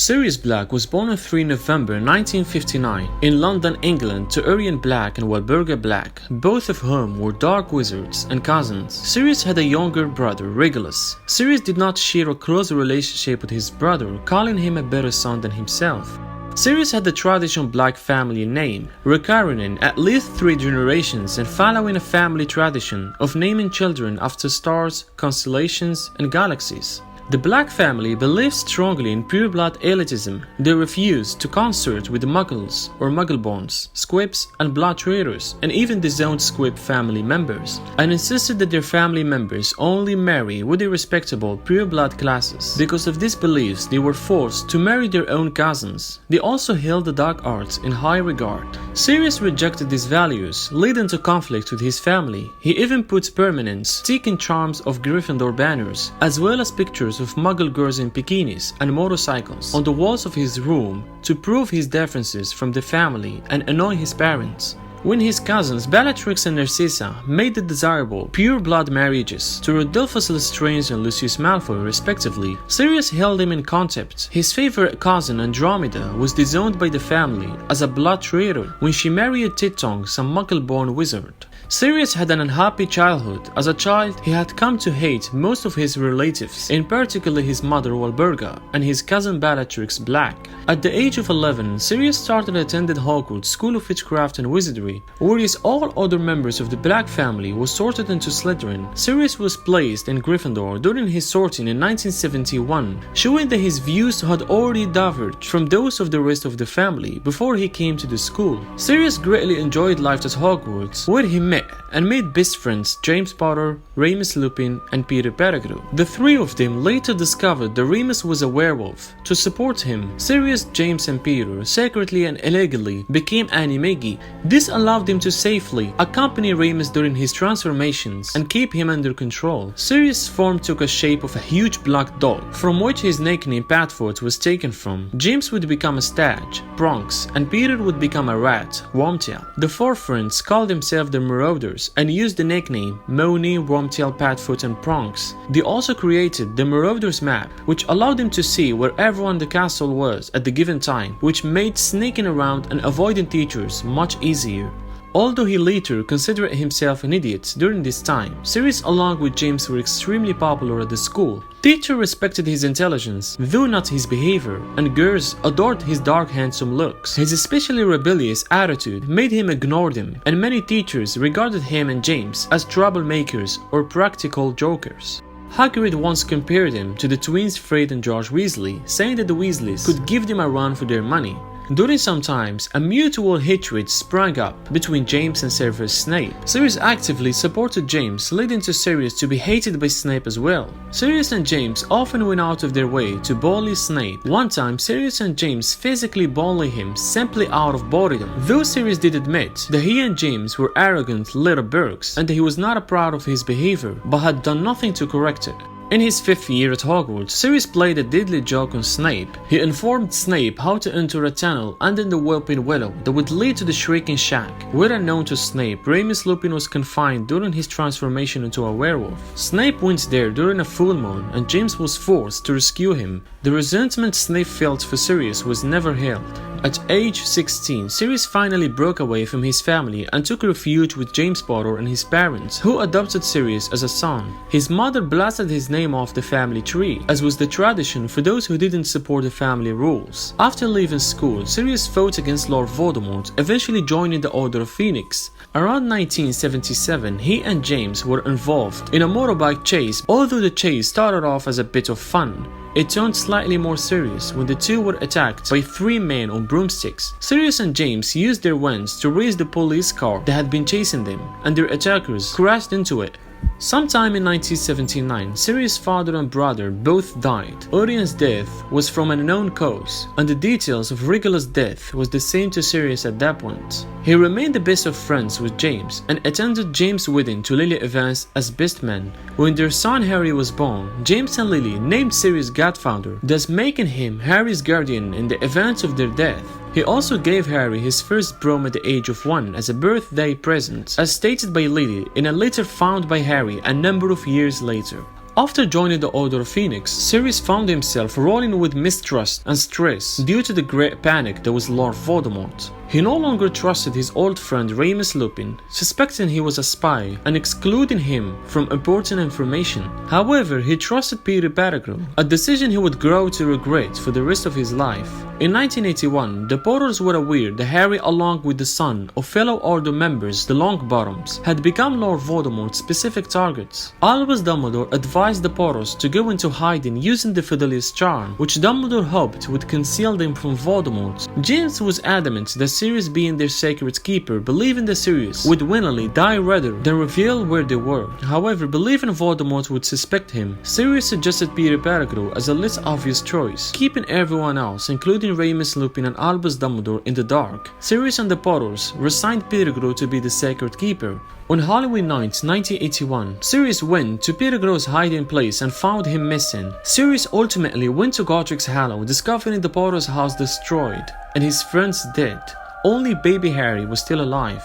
Sirius Black was born on 3 November 1959 in London, England to Urian Black and Walburga Black, both of whom were dark wizards and cousins. Sirius had a younger brother, Regulus. Sirius did not share a close relationship with his brother, calling him a better son than himself. Sirius had the traditional black family name, recurring in at least 3 generations and following a family tradition of naming children after stars, constellations, and galaxies. The Black family believed strongly in pure-blood elitism. They refused to consort with the Muggles or Muggleborns, Squibs, and Blood Traitors, and even disowned Squib family members, and insisted that their family members only marry with the respectable pure-blood classes. Because of these beliefs, they were forced to marry their own cousins. They also held the dark arts in high regard. Sirius rejected these values, leading to conflict with his family. He even put permanents, seeking charms of Gryffindor banners, as well as pictures of Muggle girls in bikinis and motorcycles on the walls of his room to prove his differences from the family and annoy his parents. When his cousins Bellatrix and Narcissa made the desirable pure-blood marriages to Rodolphus Lestrange and Lucius Malfoy respectively, Sirius held him in contempt. His favorite cousin Andromeda was disowned by the family as a blood traitor when she married Titong, some Muggle-born wizard. Sirius had an unhappy childhood. As a child, he had come to hate most of his relatives, in particular his mother Walburga and his cousin Bellatrix Black. At the age of 11, Sirius started attending Hogwarts School of Witchcraft and Wizardry, whereas all other members of the Black family were sorted into Slytherin. Sirius was placed in Gryffindor during his sorting in 1971, showing that his views had already diverged from those of the rest of the family before he came to the school. Sirius greatly enjoyed life at Hogwarts, where he met and made best friends James Potter, Remus Lupin, and Peter Pettigrew. The 3 of them later discovered that Remus was a werewolf. To support him, Sirius, James, and Peter secretly and illegally became Animagi. This allowed them to safely accompany Remus during his transformations and keep him under control. Sirius' form took a shape of a huge black dog, from which his nickname Padfoot was taken from. James would become a Stag, Bronx, and Peter would become a rat, Wormtail. The 4 friends called themselves the Marauders and used the nickname Moni, Wormtail, Padfoot, and Bronx. They also created the Marauders map, which allowed them to see where everyone in the castle was at the given time, which made sneaking around and avoiding teachers much easier. Although he later considered himself an idiot during this time, Sirius along with James were extremely popular at the school. Teachers respected his intelligence, though not his behavior, and girls adored his dark handsome looks. His especially rebellious attitude made him ignore them, and many teachers regarded him and James as troublemakers or practical jokers. Hagrid once compared him to the twins Fred and George Weasley, saying that the Weasleys could give them a run for their money. During some times, a mutual hatred sprang up between James and Severus Snape. Sirius actively supported James, leading to Sirius to be hated by Snape as well. Sirius and James often went out of their way to bully Snape. One time, Sirius and James physically bullied him simply out of boredom. Though Sirius did admit that he and James were arrogant little burks and that he was not proud of his behavior, but had done nothing to correct it. In his 5th year at Hogwarts, Sirius played a deadly joke on Snape. He informed Snape how to enter a tunnel under the Whomping Willow that would lead to the Shrieking Shack. Where unknown to Snape, Remus Lupin was confined during his transformation into a werewolf. Snape went there during a full moon and James was forced to rescue him. The resentment Snape felt for Sirius was never held. At age 16, Sirius finally broke away from his family and took refuge with James Potter and his parents, who adopted Sirius as a son. His mother blasted his name off the family tree, as was the tradition for those who didn't support the family rules. After leaving school, Sirius fought against Lord Voldemort, eventually joining the Order of Phoenix. Around 1977, he and James were involved in a motorbike chase. Although the chase started off as a bit of fun, it turned slightly more serious when the two were attacked by 3 men on broomsticks. Sirius and James used their wands to raise the police car that had been chasing them, and their attackers crashed into it. Sometime in 1979, Sirius' father and brother both died. Urian's death was from an unknown cause, and the details of Regulus' death was the same to Sirius at that point. He remained the best of friends with James and attended James' wedding to Lily Evans as best man. When their son Harry was born, James and Lily named Sirius Godfather, thus making him Harry's guardian in the event of their death. He also gave Harry his first broom at the age of 1 as a birthday present, as stated by Lily in a letter found by Harry a number of years later. After joining the Order of Phoenix, Sirius found himself rolling with mistrust and stress due to the great panic that was Lord Voldemort. He no longer trusted his old friend Remus Lupin, suspecting he was a spy and excluding him from important information. However, he trusted Peter Pettigrew, a decision he would grow to regret for the rest of his life. In 1981, the Potters were aware that Harry, along with the son of fellow Order members, the Longbottoms, had become Lord Voldemort's specific targets. Albus Dumbledore advised the Potters to go into hiding using the Fidelius Charm, which Dumbledore hoped would conceal them from Voldemort. James was adamant that Sirius being their sacred keeper, believing that Sirius would willingly die rather than reveal where they were. However, believing Voldemort would suspect him, Sirius suggested Peter Pettigrew as a less obvious choice, keeping everyone else, including Remus Lupin and Albus Dumbledore, in the dark. Sirius and the Potters resigned Pettigrew to be the sacred keeper. On Halloween night 1981, Sirius went to Pettigrew's hiding place and found him missing. Sirius ultimately went to Godric's Hollow, discovering the Potter's house destroyed and his friends dead. Only baby Harry was still alive.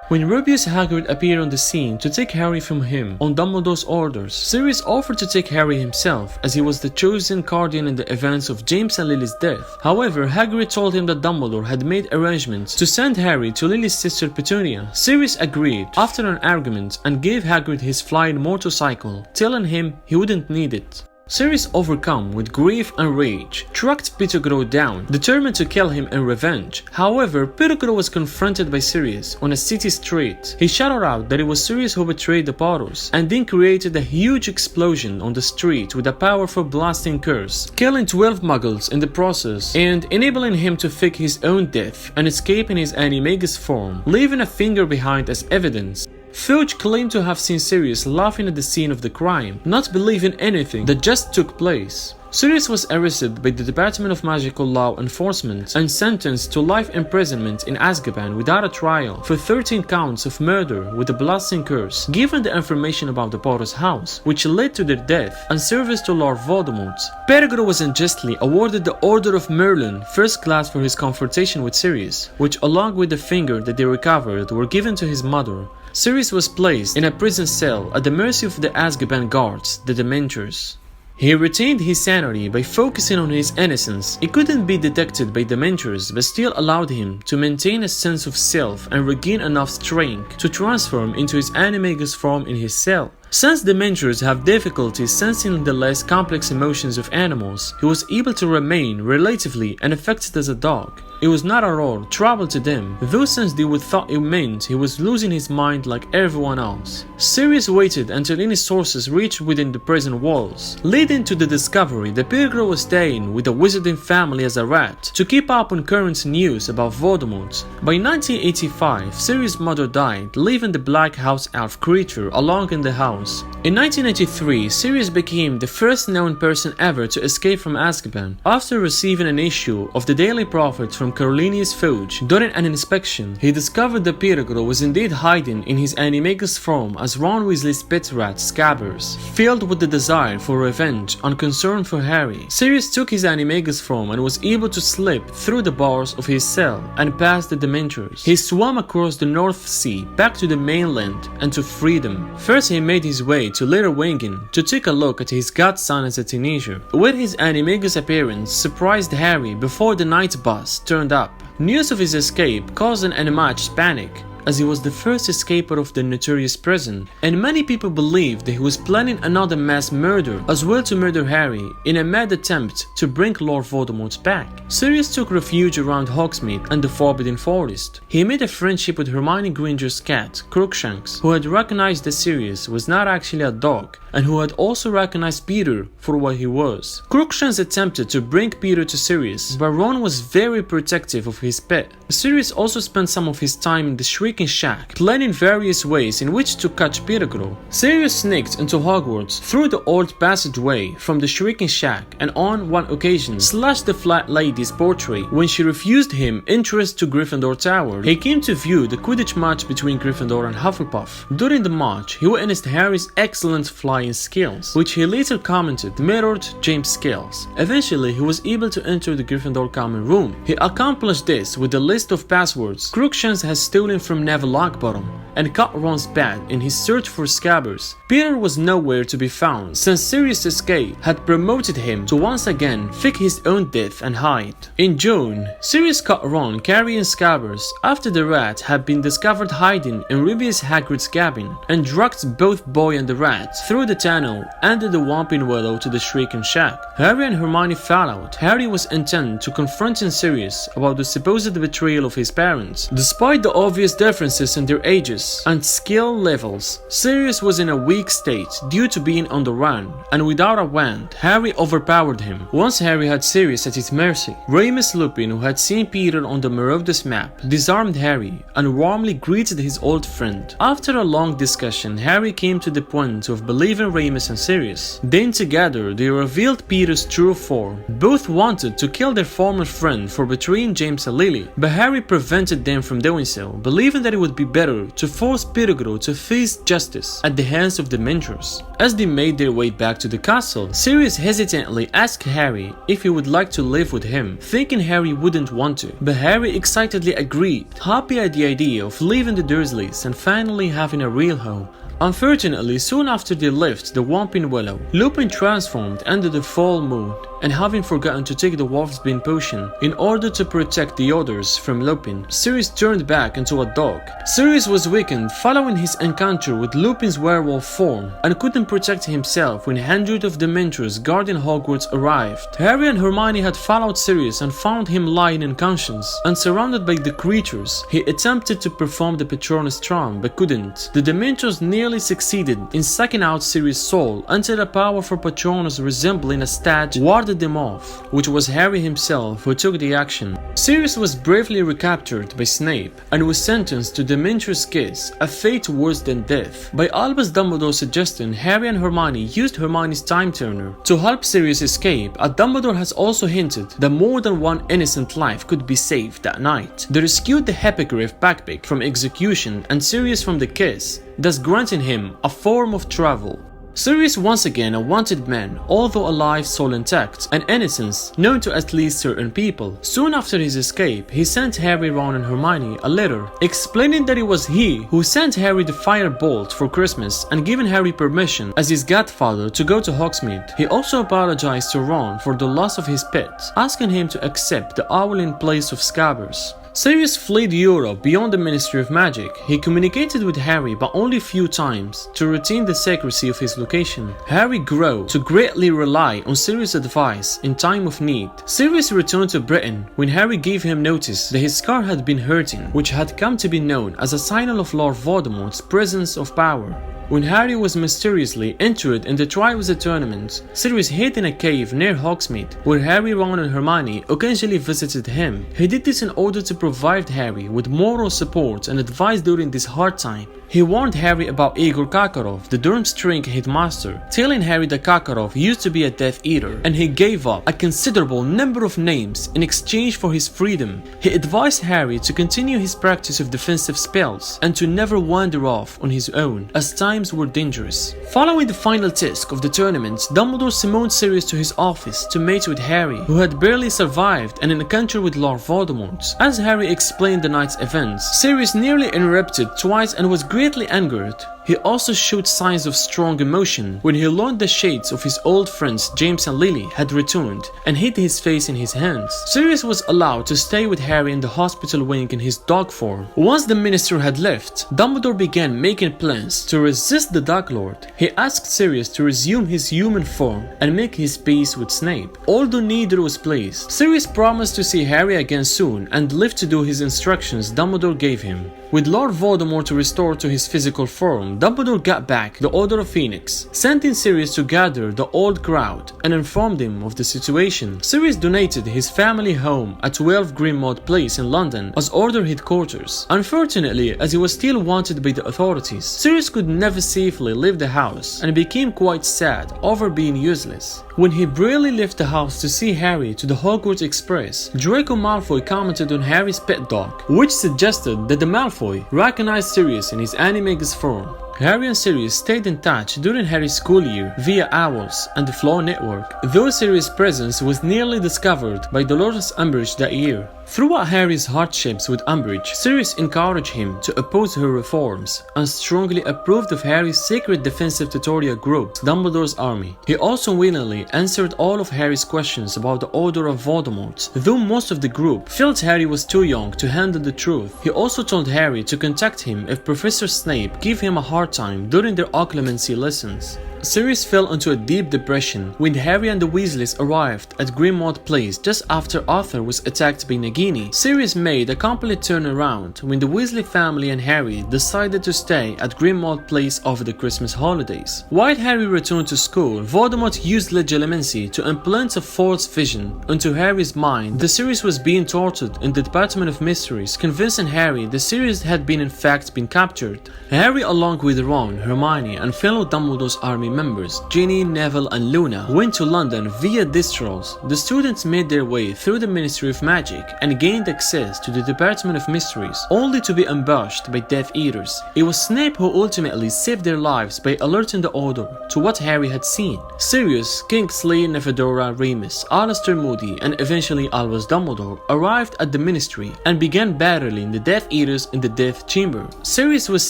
When Rubeus Hagrid appeared on the scene to take Harry from him on Dumbledore's orders, Sirius offered to take Harry himself, as he was the chosen guardian in the events of James and Lily's death. However, Hagrid told him that Dumbledore had made arrangements to send Harry to Lily's sister Petunia. Sirius agreed after an argument and gave Hagrid his flying motorcycle, telling him he wouldn't need it. Sirius, overcome with grief and rage, tracked Pettigrew down, determined to kill him in revenge. However, Pettigrew was confronted by Sirius on a city street. He shouted out that it was Sirius who betrayed the Potters, and then created a huge explosion on the street with a powerful blasting curse, killing 12 Muggles in the process, and enabling him to fake his own death and escape in his Animagus form, leaving a finger behind as evidence. Filch claimed to have seen Sirius laughing at the scene of the crime, not believing anything that just took place. Sirius was arrested by the Department of Magical Law Enforcement and sentenced to life imprisonment in Azkaban without a trial for 13 counts of murder with a blasting curse, given the information about the Potter's house, which led to their death and service to Lord Voldemort. Pettigrew was unjustly awarded the Order of Merlin First Class for his confrontation with Sirius, which along with the finger that they recovered were given to his mother. Sirius was placed in a prison cell at the mercy of the Azkaban guards, the Dementors. He retained his sanity by focusing on his innocence. He couldn't be detected by Dementors, but still allowed him to maintain a sense of self and regain enough strength to transform into his Animagus form in his cell. Since Dementors have difficulty sensing the less complex emotions of animals, he was able to remain relatively unaffected as a dog. It was not at all trouble to them, though since they would thought it meant he was losing his mind like everyone else. Sirius waited until any sources reached within the prison walls, leading to the discovery that Pettigrew was staying with the Wizarding family as a rat to keep up on current news about Voldemort. By 1985, Sirius' mother died, leaving the Black House Elf creature alone in the house. In 1993, Sirius became the first known person ever to escape from Azkaban after receiving an issue of the Daily Prophet from Cornelius Fudge. During an inspection, he discovered that Pettigrew was indeed hiding in his Animagus form as Ron Weasley's pet rat Scabbers. Filled with the desire for revenge and concern for Harry, Sirius took his Animagus form and was able to slip through the bars of his cell and past the Dementors. He swam across the North Sea back to the mainland and to freedom. First, he made his way to Little Wingen to take a look at his godson as a teenager, where his Animagus appearance surprised Harry before the night bus turned up. News of his escape caused an unmatched panic, as he was the first escaper of the notorious prison, and many people believed that he was planning another mass murder as well to murder Harry in a mad attempt to bring Lord Voldemort back. Sirius took refuge around Hogsmeade and the Forbidden Forest. He made a friendship with Hermione Granger's cat, Crookshanks, who had recognized that Sirius was not actually a dog, and who had also recognized Peter for what he was. Crookshanks attempted to bring Peter to Sirius, but Ron was very protective of his pet. Sirius also spent some of his time in the Shrieking Shack, planning various ways in which to catch Pettigrew. Sirius sneaked into Hogwarts through the old passageway from the Shrieking Shack, and on one occasion slashed the Flat Lady's portrait when she refused him entrance to Gryffindor Tower. He came to view the Quidditch match between Gryffindor and Hufflepuff. During the match, he witnessed Harry's excellent flying skills, which he later commented mirrored James' skills. Eventually, he was able to enter the Gryffindor common room. He accomplished this with a list of passwords Crookshanks has stolen from Neville Longbottom and cut Ron's back in his search for Scabbers. Peter was nowhere to be found since Sirius' escape had promoted him to once again fake his own death and hide. In June, Sirius caught Ron carrying Scabbers after the rat had been discovered hiding in Rubeus Hagrid's cabin and dragged both boy and the rat through the tunnel under the Whomping Willow to the Shrieking Shack. Harry and Hermione fell out. Harry was intent to confronting Sirius about the supposed betrayal of his parents. Despite the obvious differences in their ages and skill levels, Sirius was in a weak state due to being on the run, and without a wand, Harry overpowered him. Once Harry had Sirius at his mercy, Remus Lupin, who had seen Peter on the Marauders map, disarmed Harry and warmly greeted his old friend. After a long discussion, Harry came to the point of believing Remus and Sirius. Then together they revealed Peter's true form. Both wanted to kill their former friend for betraying James and Lily, but Harry prevented them from doing so, believing that it would be better to force Pettigrew to face justice at the hands of the Dementors. As they made their way back to the castle, Sirius hesitantly asked Harry if he would like to live with him, thinking Harry wouldn't want to, but Harry excitedly agreed, happy at the idea of leaving the Dursleys and finally having a real home. Unfortunately, soon after they left the Whomping Willow, Lupin transformed under the full moon, and having forgotten to take the Wolf's Bane potion in order to protect the others from Lupin, Sirius turned back into a dog. Sirius was weakened following his encounter with Lupin's werewolf form and couldn't protect himself when hundreds of Dementors guarding Hogwarts arrived. Harry and Hermione had followed Sirius and found him lying unconscious and surrounded by the creatures. He attempted to perform the Patronus charm but couldn't. The Dementors nearly succeeded in sucking out Sirius' soul until a powerful Patronus resembling a statue warded them off, which was Harry himself who took the action. Sirius was bravely recaptured by Snape and was sentenced to Dementor's Kiss, a fate worse than death. By Albus Dumbledore's suggestion, Harry and Hermione used Hermione's Time Turner to help Sirius escape, and Dumbledore has also hinted that more than one innocent life could be saved that night. They rescued the Hippogriff backpack from execution and Sirius from the Kiss, thus granting him a form of travel. Sirius once again a wanted man, although alive, soul intact, and innocence known to at least certain people. Soon after his escape, he sent Harry, Ron and Hermione a letter explaining that it was he who sent Harry the firebolt for Christmas and given Harry permission as his godfather to go to Hogsmeade. He also apologized to Ron for the loss of his pet, asking him to accept the owl in place of Scabbers. Sirius fled Europe beyond the Ministry of Magic. He communicated with Harry but only a few times to retain the secrecy of his location. Harry grew to greatly rely on Sirius' advice in time of need. Sirius returned to Britain when Harry gave him notice that his scar had been hurting, which had come to be known as a signal of Lord Voldemort's presence of power. When Harry was mysteriously entered in the Triwizard Tournament, Sirius hid in a cave near Hogsmeade, where Harry, Ron and Hermione occasionally visited him. He did this in order to provide Harry with moral support and advice during this hard time. He warned Harry about Igor Karkaroff, the Durmstrang headmaster, telling Harry that Karkaroff used to be a Death Eater, and he gave up a considerable number of names in exchange for his freedom. He advised Harry to continue his practice of defensive spells and to never wander off on his own, as times were dangerous. Following the final test of the tournament, Dumbledore summoned Sirius to his office to mate with Harry, who had barely survived an encounter with Lord Voldemort. As Harry explained the night's events, Sirius nearly interrupted twice and was greatly angered. He also showed signs of strong emotion when he learned the shades of his old friends James and Lily had returned and hid his face in his hands. Sirius was allowed to stay with Harry in the hospital wing in his dog form. Once the minister had left, Dumbledore began making plans to resist the Dark Lord. He asked Sirius to resume his human form and make his peace with Snape. Although neither was pleased, Sirius promised to see Harry again soon and live to do his instructions Dumbledore gave him. With Lord Voldemort to restore to his physical form, Dumbledore got back the Order of Phoenix, sending Sirius to gather the old crowd and informed him of the situation. Sirius donated his family home at 12 Grimmauld Place in London as Order headquarters. Unfortunately, as he was still wanted by the authorities, Sirius could never safely leave the house and became quite sad over being useless. When he barely left the house to see Harry to the Hogwarts Express, Draco Malfoy commented on Harry's pet dog, which suggested that the Malfoy recognized Sirius in his Animagus form. Harry and Sirius stayed in touch during Harry's school year via Owls and the Flow Network, though Sirius' presence was nearly discovered by Dolores Umbridge that year. Throughout Harry's hardships with Umbridge, Sirius encouraged him to oppose her reforms and strongly approved of Harry's secret defensive tutorial group, Dumbledore's Army. He also willingly answered all of Harry's questions about the Order of Voldemort, though most of the group felt Harry was too young to handle the truth. He also told Harry to contact him if Professor Snape gave him a hard time during their occlumency lessons. Sirius fell into a deep depression when Harry and the Weasleys arrived at Grimmauld Place just after Arthur was attacked by Nagini. Sirius made a complete turnaround when the Weasley family and Harry decided to stay at Grimmauld Place over the Christmas holidays. While Harry returned to school, Voldemort used Legilimency to implant a false vision into Harry's mind that Sirius was being tortured in the Department of Mysteries, convincing Harry that Sirius had in fact been captured. Harry, along with Ron, Hermione, and fellow Dumbledore's Army members, Ginny, Neville, and Luna, went to London via Distrolls. The students made their way through the Ministry of Magic and gained access to the Department of Mysteries, only to be ambushed by Death Eaters. It was Snape who ultimately saved their lives by alerting the Order to what Harry had seen. Sirius, Kingsley, Nephedora, Remus, Alastor Moody, and eventually Albus Dumbledore arrived at the Ministry and began battling the Death Eaters in the Death Chamber. Sirius was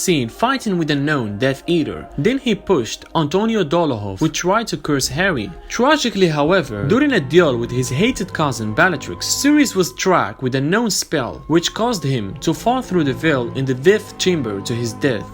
seen fighting with a known Death Eater. Then he pushed Antonio Dolohov, who tried to curse Harry. Tragically, however, during a duel with his hated cousin Bellatrix, Sirius was struck with a known spell which caused him to fall through the veil in the Death Chamber to his death.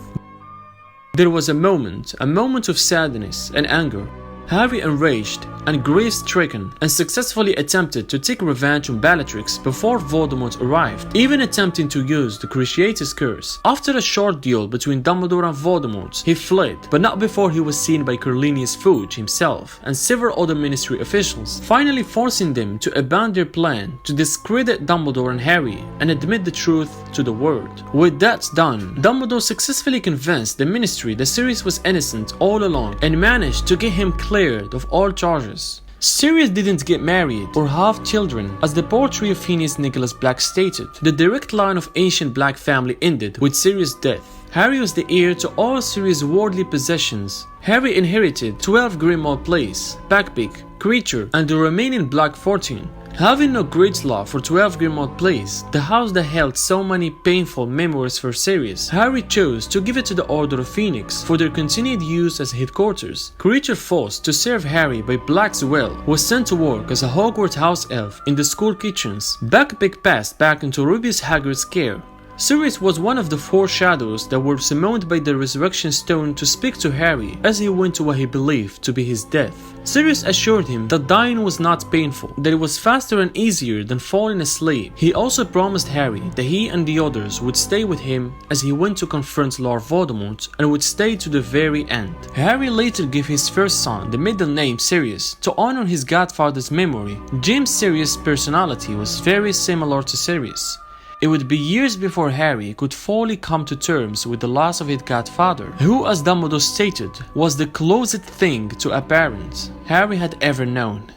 There was a moment of sadness and anger. Harry, enraged and grief-stricken, and successfully attempted to take revenge on Bellatrix before Voldemort arrived, even attempting to use the Cruciatus Curse. After a short duel between Dumbledore and Voldemort, he fled, but not before he was seen by Cornelius Fudge himself and several other Ministry officials, finally forcing them to abandon their plan to discredit Dumbledore and Harry and admit the truth to the world. With that done, Dumbledore successfully convinced the Ministry that Sirius was innocent all along and managed to get him cleared of all charges. Sirius didn't get married or have children, as the poetry of Phineas Nicholas Black stated. The direct line of ancient Black family ended with Sirius' death. Harry was the heir to all Sirius' worldly possessions. Harry inherited 12 Grimmauld Place, Buckbeak, Kreacher, and the remaining Black fortune. Having no great love for 12 Grimmauld Place, the house that held so many painful memories for Sirius, Harry chose to give it to the Order of Phoenix for their continued use as headquarters. Kreacher, forced to serve Harry by Black's will, was sent to work as a Hogwarts house elf in the school kitchens. Buckbeak passed back into Rubeus Hagrid's care. Sirius was one of the 4 shadows that were summoned by the Resurrection Stone to speak to Harry as he went to what he believed to be his death. Sirius assured him that dying was not painful, that it was faster and easier than falling asleep. He also promised Harry that he and the others would stay with him as he went to confront Lord Voldemort and would stay to the very end. Harry later gave his first son the middle name Sirius to honor his godfather's memory. James Sirius' personality was very similar to Sirius. It would be years before Harry could fully come to terms with the loss of his godfather, who, as Dumbledore stated, was the closest thing to a parent Harry had ever known.